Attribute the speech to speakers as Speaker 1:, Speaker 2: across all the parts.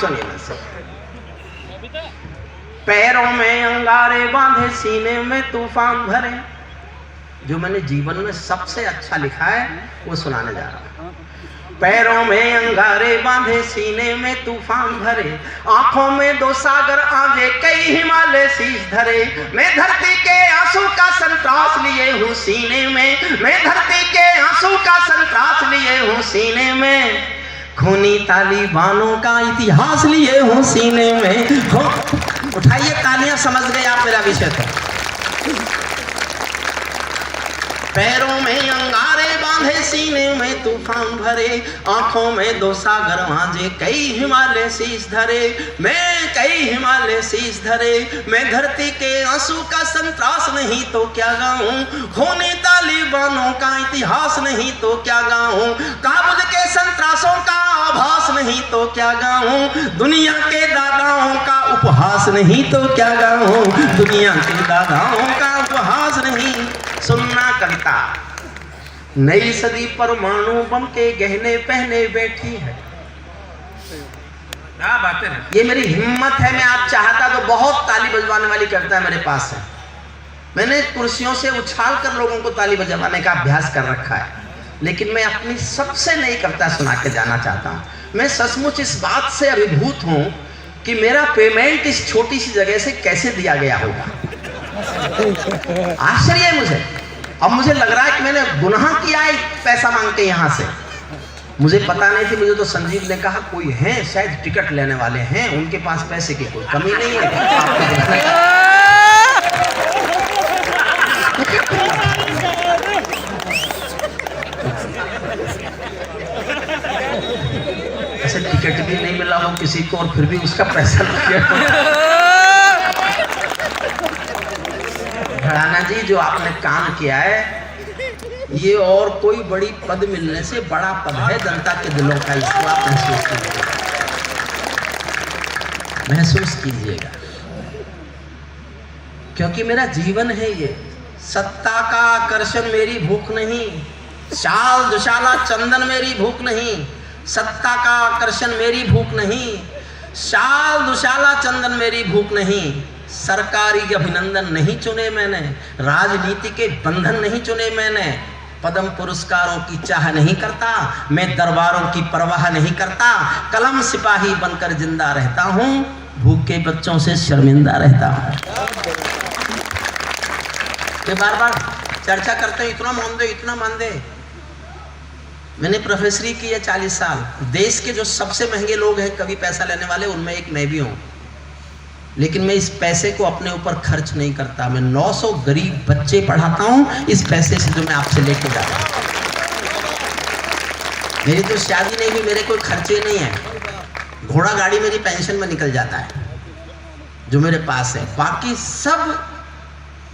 Speaker 1: सुनिए मुझसे। पैरों में अंगारे बांधे, सीने में तूफान भरे। जो मैंने जीवन में सबसे अच्छा लिखा है वो सुनाने जा रहा हूं। पैरों में अंगारे बांधे, सीने में तूफान भरे, आंखों में दो सागर आंधे, कई हिमालय शीश धरे। मैं धरती के आंसू का संतरास लिए हूँ सीने में, मैं धरती के आंसू का संतरास लिए हूँ सीने में। खूनी तालिबानों का इतिहास लिए हूँ सीने में। हो उठाइए तालियां, समझ गए आप मेरा विषय था। पैरों में अंगारे बांधे, सीने में तूफान भरे, आंखों में दो सागर भांजे, कई हिमालय शीश धरे। मैं कई हिमालय शीश धरे, मैं धरती के आंसू का संतरास नहीं तो क्या गाऊं, खूनी तालिबानों का इतिहास नहीं तो क्या गाऊं, काबुल के संतरासों का आभास नहीं तो क्या गाऊं, दुनिया के दादाओं का उपहास नहीं तो क्या गाऊं, दुनिया के दादाओं का उपहास नहीं। सुनना कविता। नई सदी परमाणु बम के गहने पहने बैठी है। क्या बात है, ये मेरी हिम्मत है। मैं आप चाहता तो बहुत ताली बजवाने वाली कविता मेरे पास है। मैंने कुर्सियों से उछाल कर लोगों को ताली बजवाने का अभ्यास कर रखा है, लेकिन मैं अपनी सबसे नई कविता सुना के जाना चाहता हूँ। मैं सचमुच इस बात से अभिभूत हूँ कि मेरा पेमेंट इस छोटी सी जगह से कैसे दिया गया होगा। आश्चर्य है मुझे। अब मुझे लग रहा है कि मैंने गुनाह किया है पैसा मांग के यहाँ से। मुझे पता नहीं थी। मुझे तो संजीव ने कहा कोई है शायद टिकट लेने वाले हैं, उनके पास पैसे की कोई कमी नहीं है। ऐसे टिकट भी नहीं मिला हो किसी को और फिर भी उसका पैसा लग गया। राणा जी, जो आपने काम किया है ये और कोई बड़ी पद मिलने से बड़ा पद है जनता के दिलों का। इसको आप महसूस कीजिएगा, क्योंकि मेरा जीवन है ये। सत्ता का आकर्षण मेरी भूख नहीं, शाल दुशाला चंदन मेरी भूख नहीं। सत्ता का आकर्षण मेरी भूख नहीं, शाल दुशाला चंदन मेरी भूख नहीं। सरकारी अभिनंदन नहीं चुने मैंने, राजनीति के बंधन नहीं चुने मैंने, पद्म पुरस्कारों की चाह नहीं करता, मैं दरबारों की परवाह नहीं करता। कलम सिपाही बनकर जिंदा रहता हूँ, भूखे बच्चों से शर्मिंदा रहता हूँ। ये बार बार चर्चा करते हैं, इतना मान दे इतना मान दे। मैंने प्रोफेसरी की है 40 साल। देश के जो सबसे महंगे लोग हैं कभी पैसा लेने वाले, उनमें एक मैं भी हूँ। लेकिन मैं इस पैसे को अपने ऊपर खर्च नहीं करता। मैं 900 गरीब बच्चे पढ़ाता हूँ इस पैसे से जो मैं आपसे लेके जाता हूँ। मेरी तो शादी नहीं हुई, मेरे कोई खर्चे नहीं है। घोड़ा गाड़ी मेरी पेंशन में निकल जाता है जो मेरे पास है। बाकी सब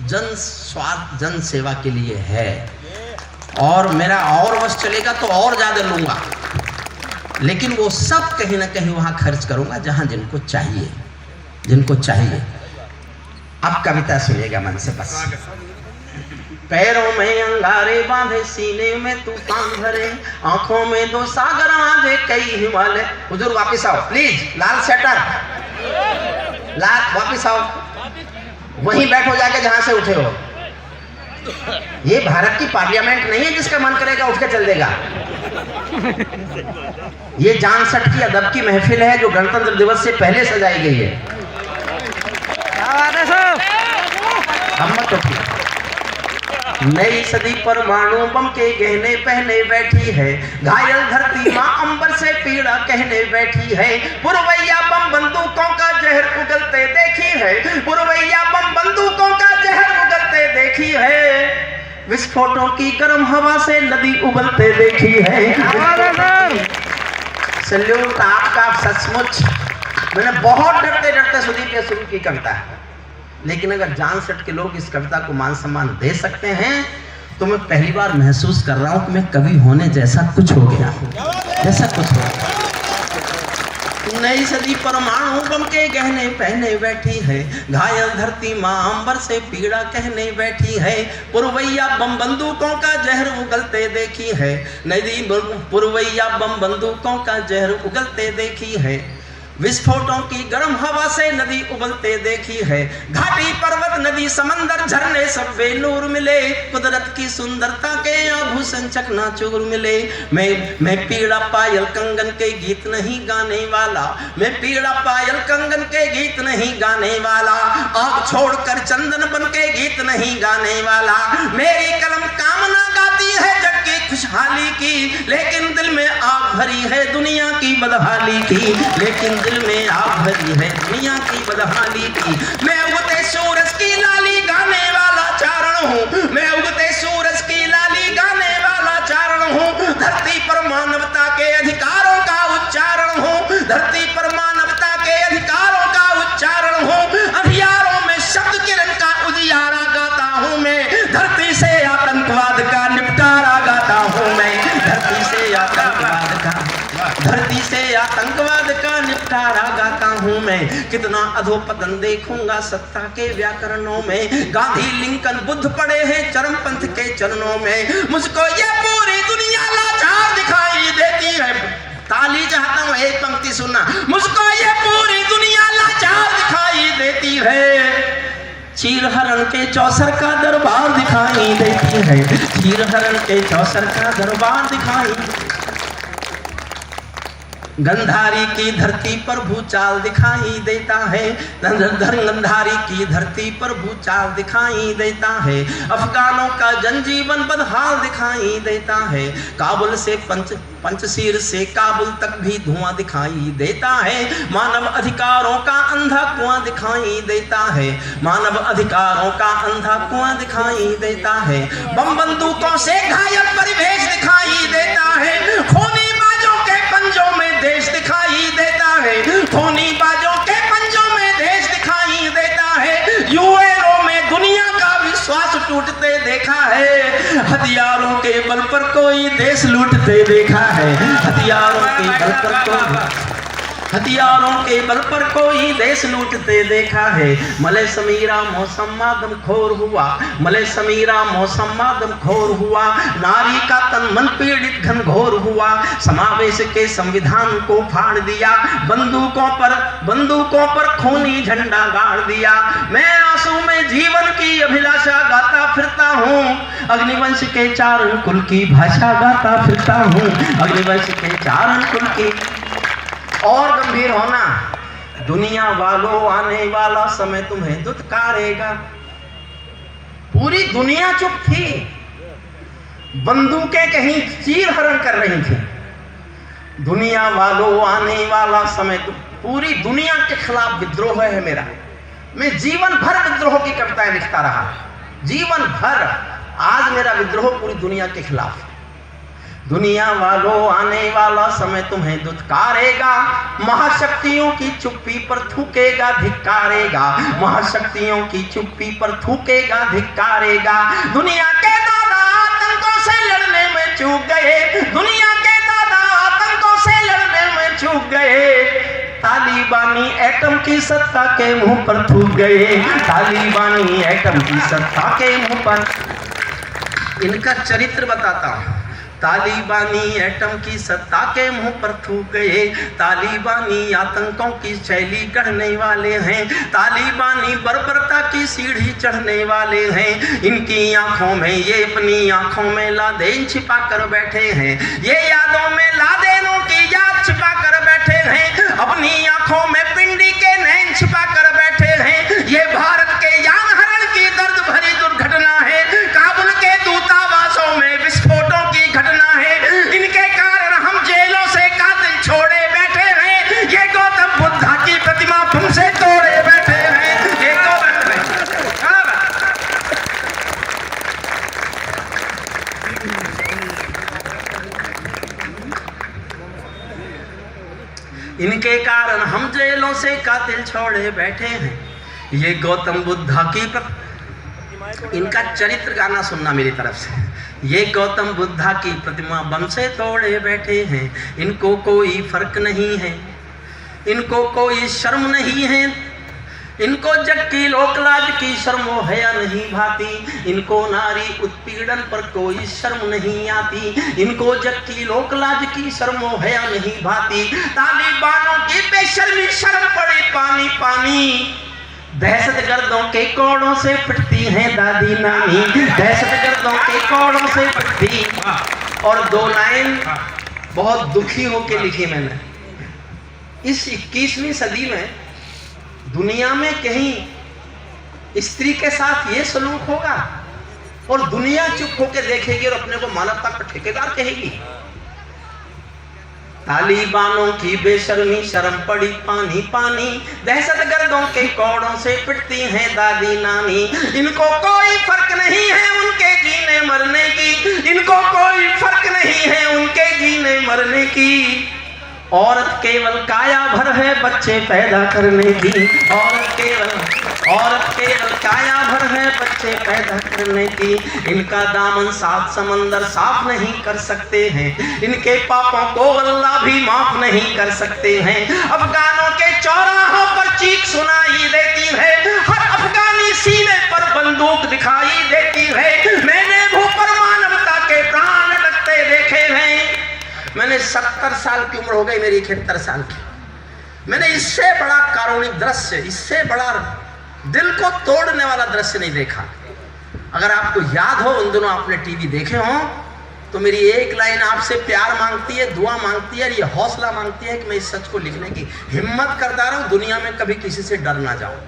Speaker 1: जन स्वार्थ जन सेवा के लिए है। और मेरा और बस चलेगा तो और ज़्यादा लूँगा, लेकिन वो सब कहीं ना कहीं वहाँ खर्च करूँगा जहाँ जिनको चाहिए, जिनको चाहिए। अब कविता सुनिएगा मन से बस। पैरों में अंगारे बांधे, सीने में तूफान भरे, आंखों में दो सागर आंधे, कई हिमालय। हुजूर वापिस आओ प्लीज, लाल शटर, लाल वापिस आओ, वहीं बैठो जाके जहां से उठे हो। ये भारत की पार्लियामेंट नहीं है जिसका मन करेगा उठ के चल देगा। ये जानसठ की अदब की महफिल है जो गणतंत्र दिवस से पहले सजाई गई है। हम मत उठिए। नई सदी परमाणु बम के गहने पहने बैठी है, घायल धरती माँ अंबर से पीड़ा कहने बैठी है। पुरवैया बम बंदूकों का जहर उगलते देखी है, पुरवैया बम बंदूकों का जहर उगलते देखी है। विस्फोटों की गर्म हवा से नदी उबलते देखी है। सैल्यूट आपका, सचमुच मैंने बहुत डरते डरते सुदीप ने शुरू की कविता है, लेकिन अगर जानसठ के लोग इस कविता को मान सम्मान दे सकते हैं तो मैं पहली बार महसूस कर रहा हूं कि मैं कवि होने जैसा कुछ हो गया, जैसा कुछ हो गया। नई सदी परमाणु बम के गहने पहने बैठी है, घायल धरती माँ अंबर से पीड़ा कहने बैठी है। पुरवैया बम बंदूकों का जहर उगलते देखी है, नदी पुरवैया बम बंदूकों का जहर उगलते देखी है। विस्फोटों की गर्म हवा से नदी उबलते देखी है, घाटी पर्वत नदी समंदर झरने सब बेनूर मिले, कुदरत की सुंदरता के आभूषण चकनाचूर मिले। मैं पीड़ा पायल कंगन के गीत नहीं गाने वाला, मैं पीड़ा पायल कंगन के गीत नहीं गाने वाला, आग छोड़कर चंदन बन के गीत नहीं गाने वाला। मेरी कलम कामना गाती है जग की खुशहाली की, लेकिन दिल में आग भरी है दुनिया की बदहाली की, लेकिन दिल में आग भरी है दुनिया की बदहाली की। मैं उगते सूरज की लाली गाने वाला चारण हूँ, मैं उगते सूरज की लाली गाने वाला चारण हूँ। धरती पर मानवता के अधिकारों का उच्चारण हूँ, धरती पर मानवता के अधिकारों का उच्चारण हूँ। अंधियारों में शब्द किरण का उजियारा गाता हूँ मैं, धरती से आतंकवाद का निपटारा गाता हूँ मैं, धरती से आतंकवाद का निपटारा गाता हूँ मैं। कितना अधोपतन देखूंगा सत्ता के व्याकरणों में, गांधी लिंकन बुद्ध पड़े हैं चरमपंथ के चरणों में। मुझको ये पूरी दुनिया लाचार दिखाई देती है, ताली चाहता हूँ एक पंक्ति सुनना। मुझको ये पूरी दुनिया लाचार दिखाई देती है, चीरहरण के चौसर का दरबार दिखाई देती है, चीरहरण के चौसर का दरबार दिखाई। गंधारी की धरती पर भूचाल दिखाई देता है, गंधारी की धरती पर भूचाल दिखाई देता है। अफगानों का जनजीवन बदहाल दिखाई देता है, काबुल से पंचशीर से काबुल तक भी धुआं दिखाई देता है। मानव अधिकारों का अंधा कुआं दिखाई देता है, मानव अधिकारों का अंधा कुआं दिखाई देता है। बम बंदूकों से घायल परिवेश दिखाई देता है, खूनी बाजों के पंजों में देश दिखाई देता है, खूनी बाजों के पंजों में देश दिखाई देता है। यूएनओ में दुनिया का विश्वास टूटते देखा है, हथियारों के बल पर कोई देश लूटते देखा है, हथियारों के बल पर कोई हथियारों के बल पर कोई देश लूटते देखा है। मले समीरा मौसम मादम खोर हुआ, मले समीरा मौसम मादम खोर हुआ, नारी का तन मन पीड़ित घनघोर हुआ। समावेश के संविधान को फाड़ दिया, बंदूकों पर खूनी झंडा गाड़ दिया। मैं आंसू में जीवन की अभिलाषा गाता फिरता हूँ, अग्निवंश के चारण कुल की भाषा गाता फिरता हूँ, अग्निवंश के चारण कुल की। और गंभीर होना, दुनिया वालों आने वाला समय तुम्हें दुत्कारेगा। पूरी दुनिया चुप थी, बंदूकें कहीं चीर हरण कर रही थी। दुनिया वालों आने वाला समय पूरी दुनिया के खिलाफ विद्रोह है मेरा। मैं जीवन भर विद्रोह की कविताएं लिखता रहा, जीवन भर। आज मेरा विद्रोह पूरी दुनिया के खिलाफ। दुनिया वालों आने वाला समय तुम्हें दुत्कारेगा, महाशक्तियों की चुप्पी पर थूकेगा धिक्कारेगा, महाशक्तियों की चुप्पी पर थूकेगा धिक्कारेगा। दुनिया के दादा आतंकों से लड़ने में चूक गए, दुनिया के दादा आतंकों से लड़ने में चूक गए। तालिबानी एटम की सत्ता के मुंह पर थूक गए, तालिबानी एटम की सत्ता के मुंह पर। इनका चरित्र बताता हूं। तालिबानी एटम की सत्ता के मुंह पर थूक गए, तालिबानी आतंकों की शैली गढ़ने वाले हैं, तालिबानी बर्बरता की सीढ़ी चढ़ने वाले हैं। इनकी आंखों में, ये अपनी आंखों में लादेन छिपा कर बैठे हैं, ये यादों में लादेनों की याद छिपा कर बैठे हैं, अपनी आंखों में पिंडी के नैन छिपा कर बैठे हैं। ये भारत के यान हरण की दर्द भरी दुर्घटना है, काबुल के दूतावासों में विस्फोटों की घटना है। इनके कारण हम जेलों से कातिल छोड़े बैठे हैं, ये गौतम बुद्धा की प्रतिमा हमसे तोड़े बैठे हैं, ये इनके कारण हम जेलों से कातिल छोड़े बैठे हैं, ये गौतम बुद्धा की इनका चरित्र गाना सुनना मेरी तरफ से। ये गौतम बुद्धा की प्रतिमा बम से तोड़े बैठे हैं, इनको कोई फर्क नहीं है, इनको कोई शर्म नहीं है, इनको जग की लोकलाज की शर्म हया नहीं भाती, इनको नारी उत्पीड़न पर कोई शर्म नहीं आती, इनको जग की लोकलाज की शर्म हया नहीं भाती। तालिबानों की बेशर्मी शर्म पड़ी पानी पानी, दहशतगर्दों के कोड़ों से पिटती हैं दादी नानी, दहशतगर्दों के कोड़ों से पिटती। और 2 लाइन बहुत दुखी होकर लिखी मैंने। इस 21वीं सदी में दुनिया में कहीं स्त्री के साथ ये सलूक होगा और दुनिया चुप होकर देखेगी और अपने को मानवता का ठेकेदार कहेगी। तालिबानों की बेशर्मी शर्म पड़ी पानी पानी, दहशतगर्दों के कोड़ों से पिटती हैं दादी नानी, इनको कोई फर्क नहीं है उनके जीने मरने की, इनको कोई फर्क नहीं है उनके जीने मरने की। औरत केवल काया भर है बच्चे पैदा करने की, औरत केवल काया भर है बच्चे पैदा करने की। इनका दामन 7 समंदर साफ नहीं कर सकते हैं, इनके पापों को अल्लाह भी माफ नहीं कर सकते हैं। अफगानों के चौराहों पर चीख सुनाई देती है, हर अफगानी सीने पर बंदूक दिखाई देती है। मैंने भूख पर मानवता के प्राण लगते देखे हैं। मैंने 70 साल की उम्र हो गई मेरी, 71 साल की। मैंने इससे बड़ा कारुणिक दृश्य, इससे बड़ा दिल को तोड़ने वाला दृश्य नहीं देखा। अगर आपको याद हो, उन दिनों आपने टीवी देखे हो, तो मेरी एक लाइन आपसे प्यार मांगती है, दुआ मांगती है, ये हौसला मांगती है कि मैं इस सच को लिखने की हिम्मत करता रहूं, दुनिया में कभी किसी से डर ना जाऊं।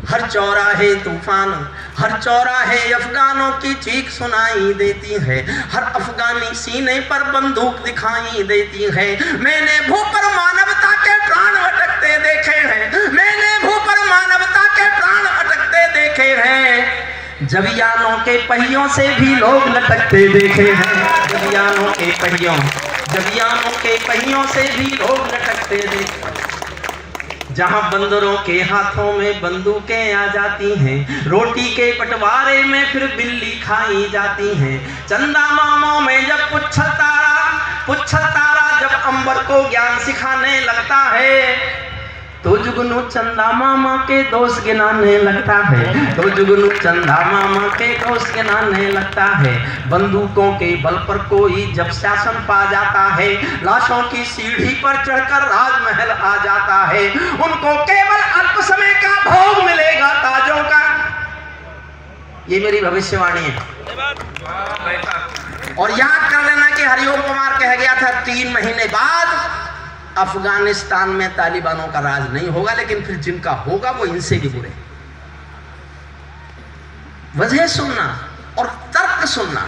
Speaker 1: हर चौराहे तूफान, हर चौराहे अफगानों की चीख सुनाई देती है, हर अफगानी सीने पर बंदूक दिखाई देती है। मैंने भूख पर मानवता के प्राण अटकते देखे हैं, मैंने भूख पर मानवता के प्राण अटकते देखे हैं। जबियानों के पहियों से भी लोग लटकते देखे हैं, जबियानों के पहियों से भी लोग लटकते देखे। जहां बंदरों के हाथों में बंदूकें आ जाती हैं, रोटी के बंटवारे में फिर बिल्ली खाई जाती हैं। चंदा मामों में जब पुच्छल तारा जब अंबर को ज्ञान सिखाने लगता है, तो जुगनू चंदा मामा के दोस्त गिनाने लगता है, तो जुगनू चंदा मामा के दोस्त गिनाने लगता है। बंदूकों के बल पर कोई जब शासन पा जाता है, लाशों की सीढ़ी पर चढ़कर राजमहल आ जाता है, उनको केवल अल्प समय का भोग मिलेगा ताजों का। ये मेरी भविष्यवाणी है। और याद कर लेना कि हरिओम कुमार कह गया था 3 महीने बाद अफगानिस्तान में तालिबानों का राज नहीं होगा, लेकिन फिर जिनका होगा वो इनसे भी बुरे। वजह सुनना और तर्क सुनना।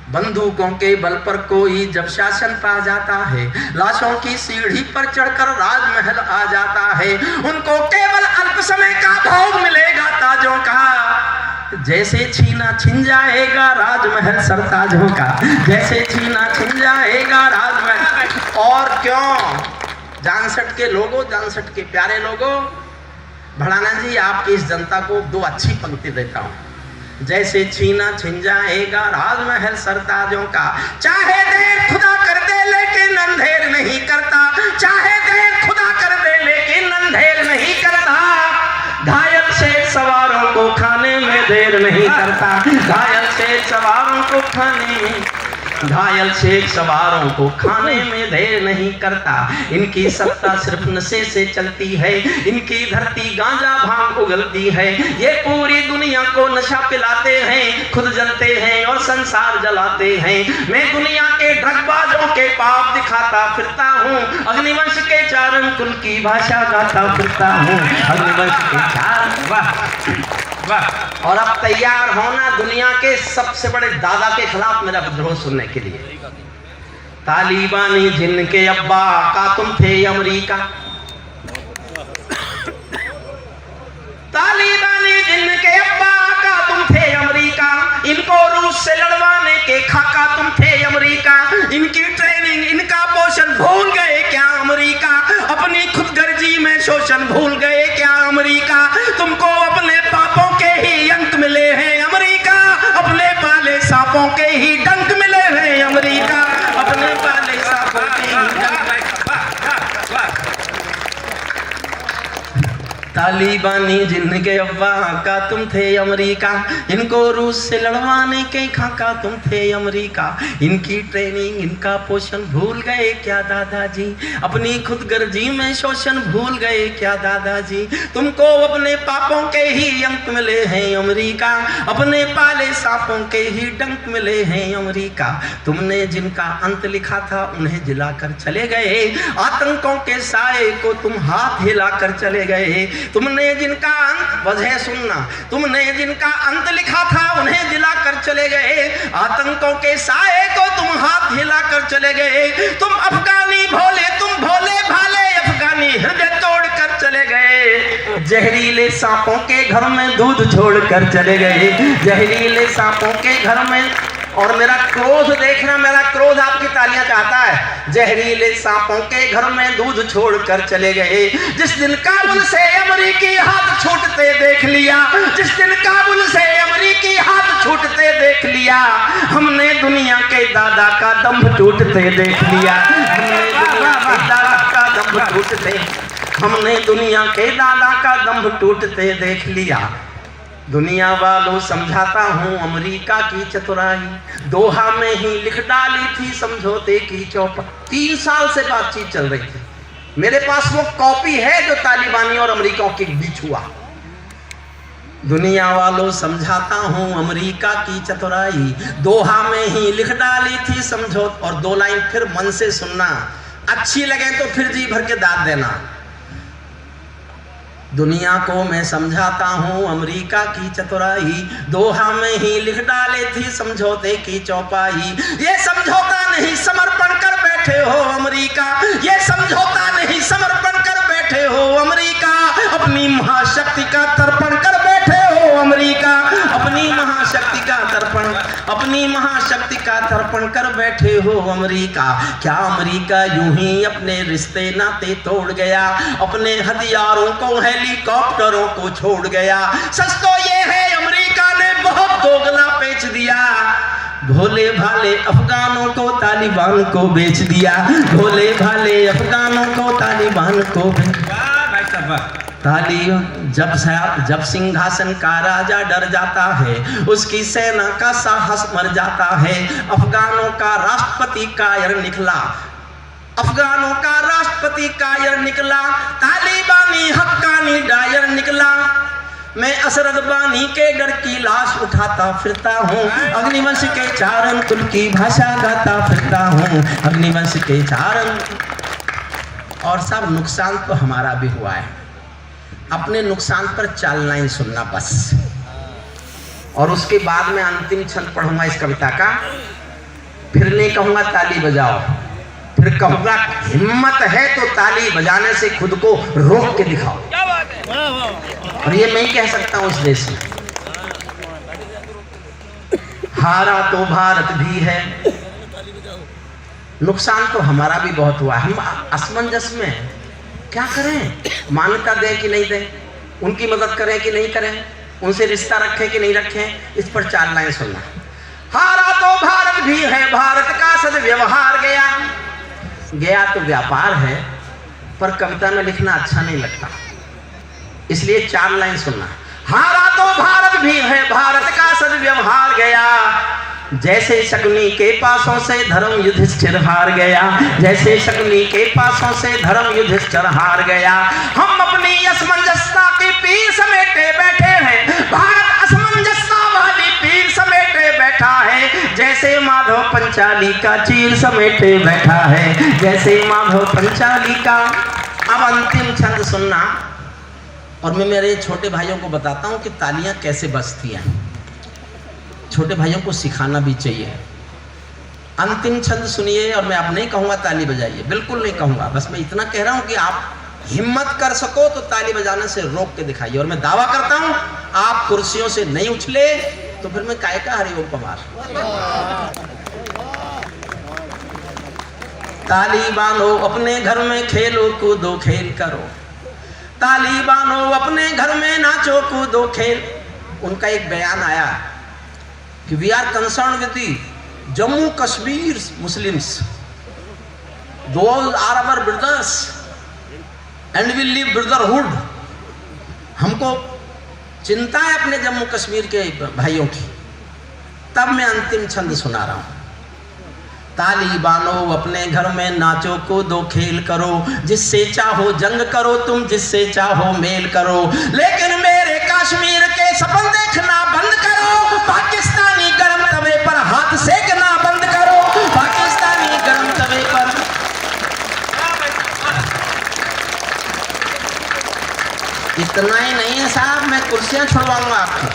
Speaker 1: बंदूकों के बल पर कोई जब शासन पा जाता है, लाशों की सीढ़ी पर चढ़कर राजमहल आ जाता है, उनको केवल अल्प समय का भोग मिलेगा ताजों का। जैसे छीना छिन जाएगा राजमहल सरताजों का, जैसे छीना छिन जाएगा राजमहल। और क्यों जानसठ के लोगों, जानसठ के प्यारे लोगों, भड़ाना जी आपकी इस जनता को 2 अच्छी पंक्ति देता हूं। जैसे छीना छिन जाएगा राजमहल सरताजों का, चाहे देर खुदा कर दे लेकिन अंधेर नहीं करता, चाहे देर खुदा कर दे लेकिन अंधेर नहीं करता। घायल शेर सवारों को खाने में देर नहीं करता, घायल शेर सवारों को खाने में, घायल शेर सवारों को खाने में देर नहीं करता। इनकी सत्ता सिर्फ नशे से चलती है, इनकी धरती गांजा भांग उगलती है। ये पूरी दुनिया को नशा पिलाते हैं, खुद जलते हैं और संसार जलाते हैं। मैं दुनिया के ड्रगबाजों के पाप दिखाता फिरता हूँ, अग्निवंश के चारण कुल की भाषा गाता फिरता हूँ, अग्निवंश के चारण। वाह वाह। और अब तैयार होना दुनिया के सबसे बड़े दादा के खिलाफ मेरा विद्रोह सुनने के लिए। तालिबानी जिनके अब्बा का तुम थे अमेरिका, तालिबानी जिनके अब्बा का तुम थे अमेरिका, इनको रूस से लड़वाने के खाका तुम थे अमेरिका। इनकी ट्रेनिंग इनका पोषण भूल गए क्या अमेरिका, अपनी खुदगर्जी में शोषण भूल गए क्या अमेरिका। तुमको अपने पापों के ही अंक मिले हैं अमेरिका, अपने पाले सांपों के ही डंक मिले हैं अमेरिका, अपने पाले सांपों के ही डंक। तालिबानी जिनके अब्बा का तुम थे अमेरिका, इनको रूस से लड़वाने के खाका तुम थे अमेरिका। इनकी ट्रेनिंग इनका पोषण भूल गए क्या दादाजी, अपनी खुदगर्जी में शोषण भूल गए क्या दादाजी। तुमको अपने पापों के ही अंक मिले हैं अमेरिका, अपने पाले सांपों के ही डंक मिले हैं अमेरिका। तुमने जिनका अंत लिखा था उन्हें जिलाकर चले गए, आतंकों के साए को तुम हाथ हिलाकर चले गए। तुमने जिनका अंत, वजह सुनना, तुमने जिनका अंत लिखा था उन्हें जिलाकर चले गए, आतंकों के साए को तुम हाथ हिलाकर चले गए। तुम अफगानी भोले, तुम भोले भाले अफगानी हृदय तोड़कर चले गए। जहरीले सांपों के घर में दूध छोड़कर चले गए, जहरीले सांपों के घर में। और मेरा क्रोध देखना, मेरा क्रोध आपकी तालियां चाहता है। जहरीले सांपों के घर में दूध छोड़कर चले गए। जिस दिन काबुल से अमेरिकी हाथ छूटते देख लिया, जिस दिन काबुल से अमेरिकी हाथ छूटते देख लिया, हमने दुनिया के दादा का दम टूटते देख लिया। हमने दुनिया के दादा का दम टूटते, हमने दुनिया के दादा का दम टूटते देख लिया। दुनिया वालों समझाता हूँ अमेरिका की चतुराई, दोहा में ही लिख डाली थी समझौते की चौपाई। 3 साल से बातचीत चल रही थी, मेरे पास वो कॉपी है जो तालिबानी और अमेरिका के बीच हुआ। दुनिया वालों समझाता हूँ अमेरिका की चतुराई, दोहा में ही लिख डाली थी समझौते। और 2 लाइन फिर मन से सुनना, अच्छी लगे तो फिर जी भर के दाद देना। दुनिया को मैं समझाता हूँ अमेरिका की चतुराई, दोहा में ही लिख डाले थी समझौते की चौपाई। ये समझौता नहीं समर्पण कर बैठे हो अमेरिका, ये समझौता नहीं समर्पण कर बैठे हो अमेरिका। अपनी महाशक्ति का तर्पण कर बैठे हो अमेरिका, अपनी महाशक्ति का तर्पण, अपनी महाशक्ति का तर्पण कर बैठे हो अमेरिका। क्या अमेरिका यूं ही अपने रिश्ते नाते तोड़ गया, अपने हथियारों को हेलीकॉप्टरों को छोड़ गया। सच तो ये है अमेरिका ने बहुत दोगला बेच दिया, भोले भाले अफगानों को तालिबान को बेच दिया, भोले भाले अफगानों को तालिबान को जब सिंहासन का राजा डर जाता है, उसकी सेना का साहस मर जाता है। अफगानों का राष्ट्रपति कायर निकला, अफगानों का राष्ट्रपति कायर निकला, तालिबानी हक्कानी डायर निकला। मैं असरद बानी के डर की लाश उठाता फिरता हूँ, अग्निवंश के चारण कुल की भाषा गाता फिरता हूँ, अग्निवंश के चारण। और सब नुकसान तो हमारा भी हुआ है, अपने नुकसान पर 4 लाइन सुनना बस। और उसके बाद में अंतिम छंद पढ़ूंगा इस कविता का, फिर नहीं कहूंगा ताली बजाओ, फिर कहूंगा हिम्मत है तो ताली बजाने से खुद को रोक के दिखाओ। और ये मैं कह सकता हूं इस देश में, हारा तो भारत भी है, नुकसान तो हमारा भी बहुत हुआ। हम असमंजस में क्या करें, मान्यता दें कि नहीं दें, उनकी मदद करें कि नहीं करें, उनसे रिश्ता रखें कि नहीं रखें। इस पर 4 लाइन सुनना। हारा तो भारत भी है, भारत का सद्व्यवहार गया, गया तो व्यापार है, पर कविता में लिखना अच्छा नहीं लगता, इसलिए 4 लाइन सुनना। हारा तो भारत भी है, भारत का सद्व्यवहार गया, जैसे शकुनी के पासों से धर्म युधिष्ठिर हार गया, जैसे शकुनी के पासों से धर्म युधिष्ठिर हार गया। हम अपनी असमंजसता की पीर समेटे बैठे हैं, भारत असमंजसता वाली पीर समेटे बैठा है, जैसे माधव पंचाली का चीर समेटे बैठा है, जैसे माधव पंचाली का। अब अंतिम छंद सुनना, और मैं मेरे छोटे भाइयों को बताता हूँ कि तालियां कैसे बजती हैं, छोटे भाइयों को सिखाना भी चाहिए। अंतिम छंद सुनिए, और मैं अब नहीं कहूंगा ताली बजाइए, बिल्कुल नहीं कहूंगा, बस मैं इतना कह रहा हूं कि आप हिम्मत कर सको तो ताली बजाने से रोक के दिखाइए। और मैं दावा करता हूं आप कुर्सियों से नहीं उछले तो फिर मैं काय का हरिओम पवार। ताली बांधो अपने घर में, खेलो कूदो खेल करो, ताली बांधो अपने घर में, नाचो कूदो खेल। उनका एक बयान आया कि we are concern with the Jammu Kashmir Muslims, those are our brothers and we live brotherhood, हमको चिंता है अपने जम्मू कश्मीर के भाइयों की। तब मैं अंतिम छंद सुना रहा हूं। ताली बानो अपने घर में नाचो कूदो खेल करो, जिससे चाहो जंग करो तुम, जिससे चाहो मेल करो, लेकिन मेरे कश्मीर के सपन देखना बंद करो। पाकिस्तानी गर्म तवे पर हाथ सेकना बंद करो, पाकिस्तानी गर्म तवे पर। इतना ही नहीं है साहब, मैं कुर्सियां छुड़वाऊंगा आपकी।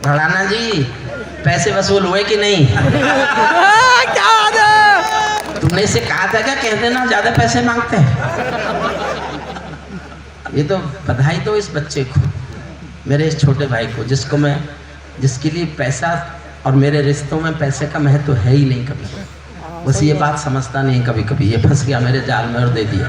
Speaker 1: भड़ाना जी पैसे वसूल हुए कि नहीं? तुमने इसे कहा था क्या, कह देना ज्यादा पैसे मांगते हैं। ये तो बधाई दो इस बच्चे को, मेरे इस छोटे भाई को, जिसके लिए पैसा और मेरे रिश्तों में पैसे का महत्व तो है ही नहीं कभी। बस ये बात समझता नहीं, कभी कभी ये फंस गया मेरे जाल में और दे दिया।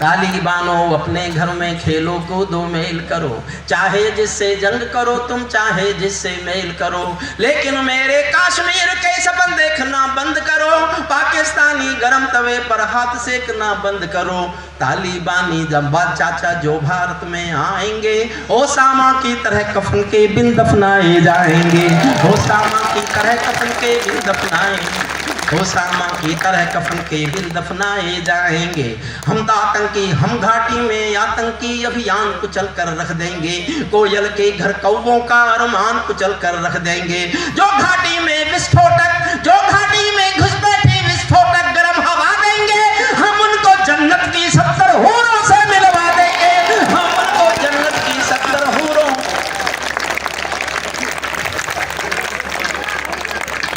Speaker 1: ताली बानो अपने घर में खेलो कूदो मेल करो, चाहे जिससे जंग करो तुम, चाहे जिससे मेल करो, लेकिन मेरे कश्मीर के सपन देखना बंद करो। पाकिस्तानी गरम तवे पर हाथ सेकना बंद करो। तालिबानी जब्बार चाचा जो भारत में आएंगे, ओसामा की तरह कफन के बिन दफनाए जाएंगे, ओसामा की तरह कफन के बिन दफनाएंगे, ओसामा की तरह कफन के बिन दफनाए जाएंगे। हम आतंकी हम घाटी में आतंकी अभियान कुचल कर रख देंगे, कोयल के घर कौवों का अरमान कुचल कर रख देंगे। जो घाटी में विस्फोटक, जो घाटी में घुसपैठी विस्फोटक गरम हवा देंगे, हम उनको जन्नत की 70 हूरों से मिलवा देंगे, हम उनको जन्नत की 70 हूरों।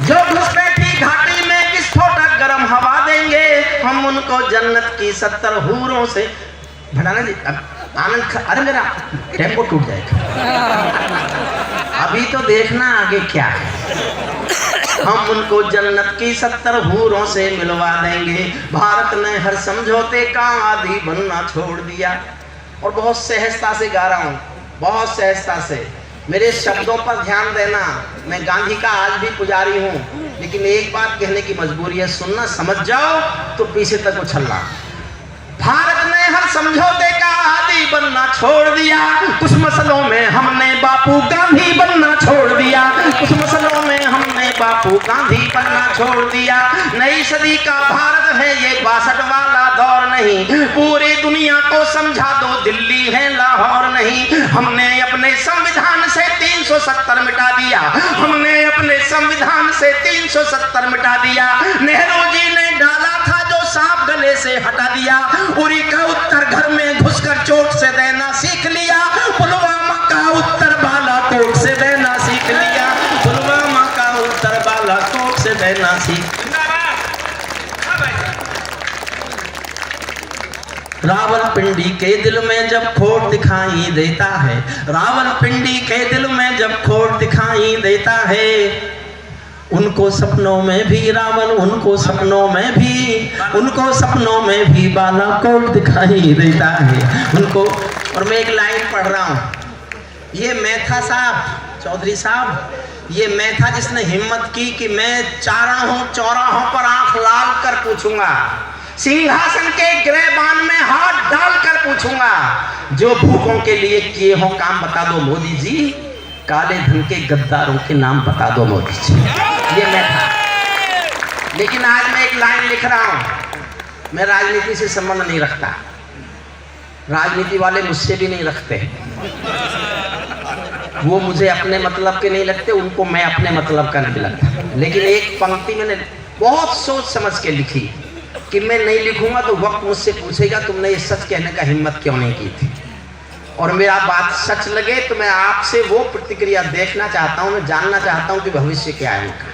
Speaker 1: जो घुसपैठी घाटी में विस्फोटक गरम हवा देंगे, हम उनको जन्नत की 70 हूरों से। भड़ाना जी आनंद, अरे मेरा टेम्पो टूट जाएगा, अभी तो देखना आगे क्या है। हम उनको जन्नत की 70 हूरों से मिलवा देंगे। भारत ने हर समझौते का आदी बनना छोड़ दिया। और बहुत सहजता से गा रहा हूँ, बहुत सहजता से, मेरे शब्दों पर ध्यान देना। मैं गांधी का आज भी पुजारी हूँ, लेकिन एक बात कहने की मजबूरी है, सुनना, समझ जाओ तो पीछे तक उछलना। भारत ने हर समझौते का आदी बनना छोड़ दिया, कुछ मसलों में हमने बापू गांधी बनना छोड़ दिया, कुछ मसलों में हमने बापू गांधी बनना छोड़ दिया। नई सदी का भारत है ये 62 वाला दौर नहीं, पूरी दुनिया को समझा दो दिल्ली है लाहौर नहीं। हमने अपने संविधान से 370 मिटा दिया, हमने अपने संविधान से 370 मिटा दिया। नेहरू जी ने डाला था जो सांप गले से हटा दिया, उरी का उत्तर घर में घुसकर चोट से देना सीख लिया, पुलवामा का उत्तर बालाकोट से देना सीख लिया, पुलवामा का उत्तर बालाकोट से देना सीख। रावलपिंडी के दिल में जब खोट दिखाई देता है, रावलपिंडी के दिल में जब खोट दिखाई देता है, उनको सपनों में भी रावण, उनको सपनों में भी, उनको सपनों में भी बालाकोट दिखाई देता है उनको। और मैं एक लाइन पढ़ रहा हूँ, ये मैं था साहब, चौधरी साहब, ये मैं था जिसने हिम्मत की कि मैं चौराहों पर आंख लाल कर पूछूंगा, सिंहासन के गिरहबान में हाथ डालकर पूछूंगा, जो भूखों के लिए किए हो काम बता दो मोदी जी, काले धन के गद्दारों के नाम बता दो मोदी जी। ये मैं था। लेकिन आज मैं एक लाइन लिख रहा हूं, मैं राजनीति से संबंध नहीं रखता, राजनीति वाले मुझसे भी नहीं रखते, वो मुझे अपने मतलब के नहीं लगते, उनको मैं अपने मतलब का नहीं लगता। लेकिन एक पंक्ति मैंने बहुत सोच समझ के लिखी कि मैं नहीं लिखूंगा तो वक्त मुझसे पूछेगा तुमने ये सच कहने का हिम्मत क्यों नहीं की थी। और मेरा बात सच लगे तो मैं आपसे वो प्रतिक्रिया देखना चाहता हूं, मैं जानना चाहता हूं कि भविष्य क्या है उनका।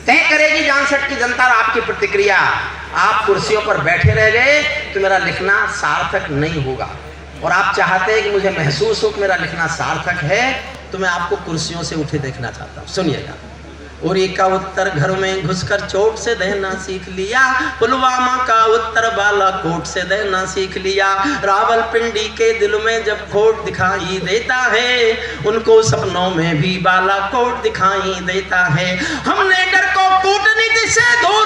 Speaker 1: तय करेगी जानसठ की जनता आपकी प्रतिक्रिया। आप कुर्सियों पर बैठे रह गए तो मेरा लिखना सार्थक नहीं होगा, और आप चाहते हैं कि मुझे महसूस हो कि मेरा लिखना सार्थक है, तो मैं आपको कुर्सियों से उठे देखना चाहता हूँ। सुनिएगा। उरी का उत्तर घर में घुसकर चोट से देना सीख लिया, पुलवामा का उत्तर बालाकोट से देना सीख लिया। रावलपिंडी के दिल में जब खोट दिखाई देता है, उनको सपनों में भी बालाकोट दिखाई देता है। हमने डर को कूटनीति से दूर